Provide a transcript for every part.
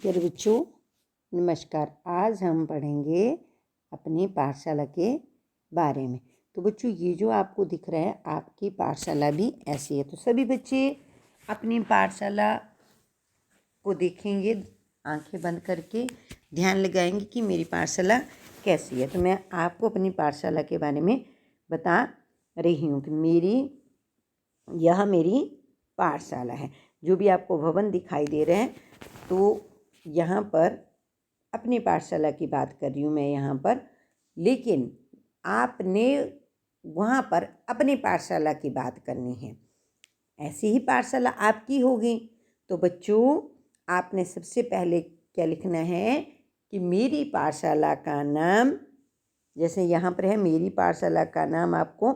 प्यारे बच्चों नमस्कार। आज हम पढ़ेंगे अपनी पाठशाला के बारे में। तो बच्चों ये जो आपको दिख रहा है आपकी पाठशाला भी ऐसी है। तो सभी बच्चे अपनी पाठशाला को देखेंगे, आंखें बंद करके ध्यान लगाएंगे कि मेरी पाठशाला कैसी है। तो मैं आपको अपनी पाठशाला के बारे में बता रही हूँ कि यह मेरी पाठशाला है। जो भी आपको भवन दिखाई दे रहे हैं तो यहाँ पर अपनी पाठशाला की बात कर रही हूँ मैं यहाँ पर, लेकिन आपने वहाँ पर अपनी पाठशाला की बात करनी है। ऐसी ही पाठशाला आपकी होगी। तो बच्चों आपने सबसे पहले क्या लिखना है कि मेरी पाठशाला का नाम, जैसे यहाँ पर है मेरी पाठशाला का नाम आपको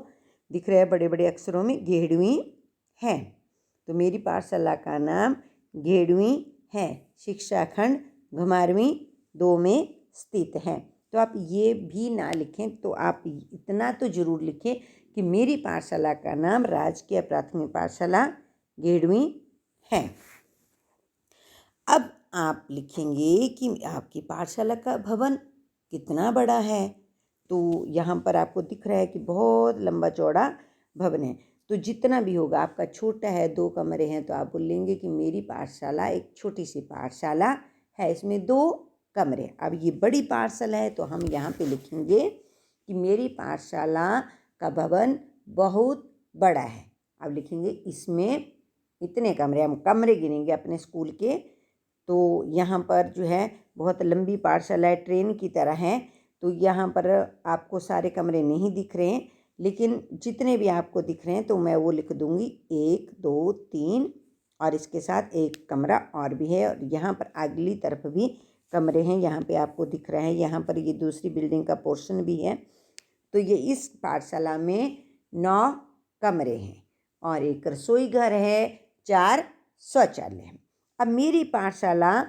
दिख रहा है बड़े बड़े अक्षरों में, घेड़वी है। तो मेरी पाठशाला का नाम घेड़वी है, शिक्षा खंड घुमारवीं 2 में स्थित है। तो आप ये भी ना लिखें तो आप इतना तो ज़रूर लिखें कि मेरी पाठशाला का नाम राजकीय प्राथमिक पाठशाला घेड़वी है। अब आप लिखेंगे कि आपकी पाठशाला का भवन कितना बड़ा है। तो यहाँ पर आपको दिख रहा है कि बहुत लंबा चौड़ा भवन है। तो जितना भी होगा, आपका छोटा है 2 कमरे हैं तो आप बोलेंगे कि मेरी पाठशाला एक छोटी सी पाठशाला है, इसमें 2 कमरे। अब ये बड़ी पाठशाला है तो हम यहाँ पे लिखेंगे कि मेरी पाठशाला का भवन बहुत बड़ा है। अब लिखेंगे इसमें इतने कमरे, हम कमरे गिनेंगे अपने स्कूल के। तो यहाँ पर जो है बहुत लंबी पाठशाला है, ट्रेन की तरह है। तो यहाँ पर आपको सारे कमरे नहीं दिख रहे हैं, लेकिन जितने भी आपको दिख रहे हैं तो मैं वो लिख दूँगी 1 2 3 और इसके साथ एक कमरा और भी है। और यहाँ पर अगली तरफ भी कमरे हैं, यहाँ पे आपको दिख रहा है। यहाँ पर ये दूसरी बिल्डिंग का पोर्शन भी है। तो ये इस पाठशाला में 9 कमरे हैं और एक रसोई घर है, 4 शौचालय हैं। अब मेरी पाठशाला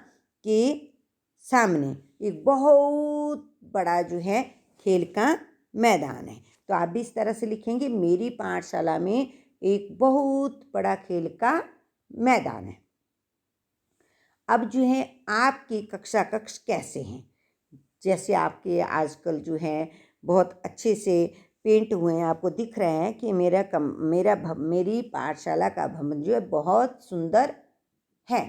के सामने एक बहुत बड़ा जो है खेल का मैदान है। तो आप भी इस तरह से लिखेंगे, मेरी पाठशाला में एक बहुत बड़ा खेल का मैदान है। अब जो है आपके कक्षा कक्ष कैसे हैं, जैसे आपके आजकल जो है बहुत अच्छे से पेंट हुए हैं, आपको दिख रहे हैं कि मेरी पाठशाला का भवन जो है बहुत सुंदर है।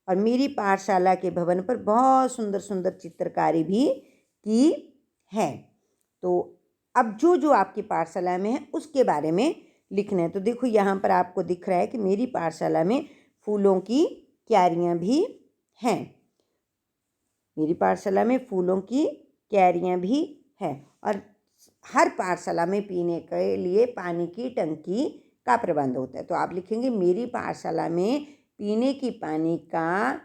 और मेरी पाठशाला के भवन पर बहुत सुंदर सुंदर चित्रकारी भी की है। तो अब जो जो आपकी पाठशाला में है उसके बारे में लिखना है। तो देखो यहाँ पर आपको दिख रहा है कि मेरी पाठशाला में फूलों की क्यारियाँ भी हैं। मेरी पाठशाला में फूलों की क्यारियाँ भी हैं और हर पाठशाला में पीने के लिए पानी की टंकी का प्रबंध होता है। तो आप लिखेंगे मेरी पाठशाला में पीने की पानी का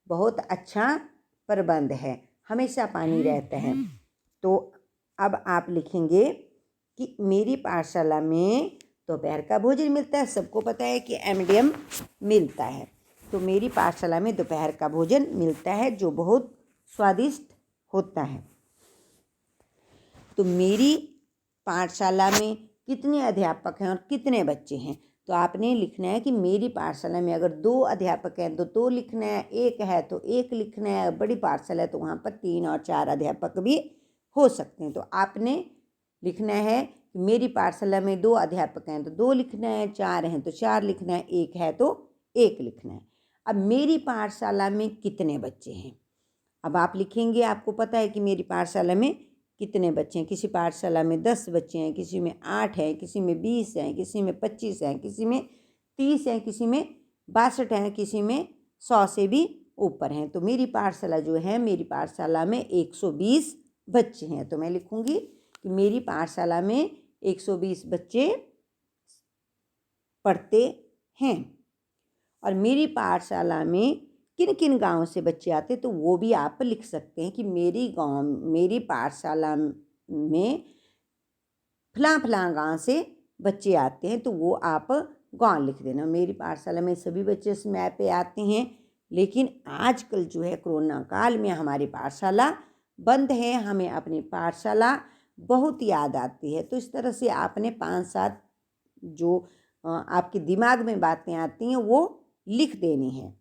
बहुत अच्छा प्रबंध है, हमेशा पानी रहता है। तो अब आप लिखेंगे कि मेरी पाठशाला में दोपहर का भोजन मिलता है। सबको पता है कि एमडीएम मिलता है। तो मेरी पाठशाला में दोपहर का भोजन मिलता है जो बहुत स्वादिष्ट होता है। तो मेरी पाठशाला में कितने अध्यापक हैं और कितने बच्चे हैं। तो आपने लिखना है कि मेरी पाठशाला में अगर 2 अध्यापक हैं तो 2 लिखना है, 1 है तो 1 लिखना है, बड़ी पाठशाला है तो वहाँ पर 3 और 4 अध्यापक भी हो सकते हैं। तो आपने लिखना है कि मेरी पाठशाला में 2 अध्यापक हैं तो 2 लिखना है, 4 हैं तो 4 लिखना है, 1 है तो 1 लिखना है। अब मेरी पाठशाला में कितने बच्चे हैं, अब आप लिखेंगे, आपको पता है कि मेरी पाठशाला में कितने बच्चे हैं। किसी पाठशाला में 10 बच्चे हैं, किसी में 8 हैं, किसी में 20 हैं, किसी में 25 हैं, किसी में 30 हैं, किसी में 62 हैं, किसी में 100 से भी ऊपर हैं। तो मेरी पाठशाला जो है, मेरी पाठशाला में 120 बच्चे हैं। तो मैं लिखूँगी कि मेरी पाठशाला में 120 बच्चे पढ़ते हैं। और मेरी पाठशाला में किन किन गाँव से बच्चे आते तो वो भी आप लिख सकते हैं कि मेरी पाठशाला में फलां फलां गाँव से बच्चे आते हैं, तो वो आप गाँव लिख देना। मेरी पाठशाला में सभी बच्चे समय पे आते हैं, लेकिन आजकल जो है कोरोना काल में हमारी पाठशाला बंद है, हमें अपनी पाठशाला बहुत याद आती है। तो इस तरह से आपने 5-7 जो आपके दिमाग में बातें आती हैं वो लिख देनी है,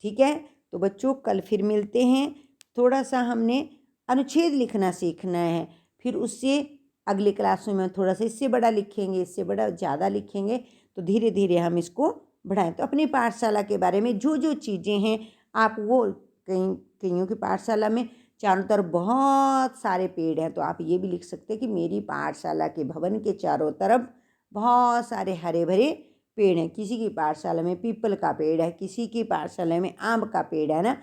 ठीक है। तो बच्चों कल फिर मिलते हैं। थोड़ा सा हमने अनुच्छेद लिखना सीखना है, फिर उससे अगले क्लासों में थोड़ा सा इससे बड़ा लिखेंगे, इससे बड़ा ज़्यादा लिखेंगे, तो धीरे धीरे हम इसको बढ़ाएं। तो अपनी पाठशाला के बारे में जो जो चीज़ें हैं आप वो, कईयों की पाठशाला में चारों तरफ बहुत सारे पेड़ हैं, तो आप ये भी लिख सकते हैं कि मेरी पाठशाला के भवन के चारों तरफ बहुत सारे हरे भरे पेड़ हैं। किसी की पाठशाला में पीपल का पेड़ है, किसी की पाठशाला में आम का पेड़ है ना।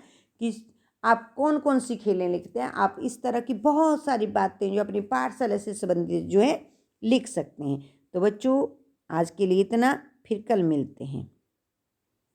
किस आप कौन कौन सी खेलें लिखते हैं, आप इस तरह की बहुत सारी बातें जो अपनी पाठशाला से संबंधित जो है लिख सकते हैं। तो बच्चों आज के लिए इतना, फिर कल मिलते हैं।